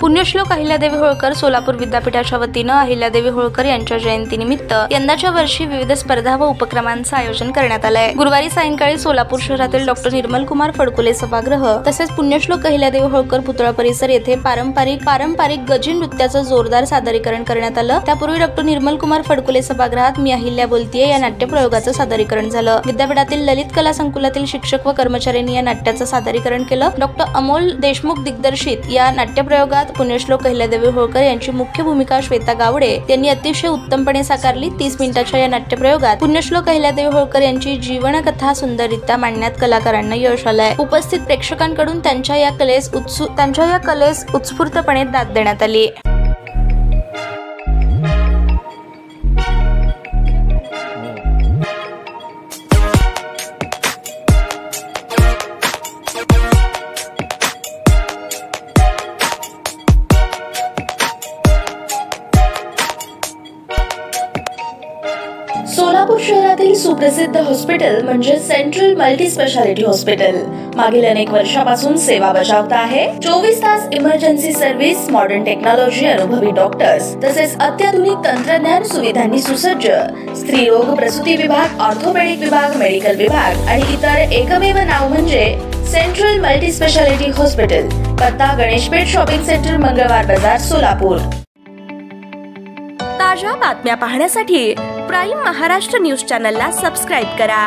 पुण्यश्लोक अहिल्यादेवी होळकर सोलापूर विद्यापीठाच्या वतीनं अहिल्यादेवी होळकर यांच्या जयंतीनिमित्त यंदाच्या वर्षी विविध स्पर्धा व उपक्रमांचं आयोजन करण्यात आलंय। गुरुवारी सायंकाळी सोलापूर शहरातील डॉक्टर निर्मल कुमार फडकुले सभागृह तसेच पुण्यश्लोक अहिल्यादेवी होळकर पुतळा परिसर येथे पारंपरिक गजी नृत्याचं जोरदार सादरीकरण करण्यात आलं। त्यापूर्वी डॉक्टर निर्मल कुमार फडकुले सभागृहात मी अहिल्या बोलतीये या नाट्यप्रयोगाचं सादरीकरण झालं। विद्यापीठातील ललित कला संकुलातील शिक्षक व कर्मचाऱ्यांनी या नाट्याचं सादरीकरण केलं। डॉक्टर अमोल देशमुख दिग्दर्शित या नाट्यप्रयोगात पुण्यश्लोक अहिल्यादेवी होळकर यांची मुख्य भूमिका श्वेता गावडे यांनी अतिशय उत्तमपणे साकारली। 30 मिनिटाच्या या नाट्यप्रयोगात पुण्यश्लोक अहिल्यादेवी होळकर यांची जीवनकथा सुंदररित्या मांडण्यात कलाकारांना यश आलंय। उपस्थित प्रेक्षकांकडून त्यांच्या या कलेस उत्स्फूर्तपणे दाद देण्यात आली। सोलापूर शहरातील सुप्रसिद्ध हॉस्पिटल म्हणजे सेंट्रल मल्टी स्पेशालिटी हॉस्पिटल मागील अनेक वर्षापासून सेवा बजावत आहे। 24 तास इमर्जन्सी सर्व्हिस, मॉडर्न टेक्नॉलॉजी, अनुभवी डॉक्टर्स तसेच अत्याधुनिक तंत्रज्ञान सुविधांनी सुसज्ज स्त्रीरोग प्रसूती विभाग, ऑर्थोपेडिक विभाग, मेडिकल विभाग आणि इतर एकमेव नाव म्हणजे सेंट्रल मल्टी स्पेशालिटी हॉस्पिटल। पत्ता गणेशपेठ शॉपिंग सेंटर, मंगळवार बाजार, सोलापूर। ताज्या बातम्या पाहण्यासाठी प्राईम महाराष्ट्र न्यूज चॅनलला सबस्क्राईब करा।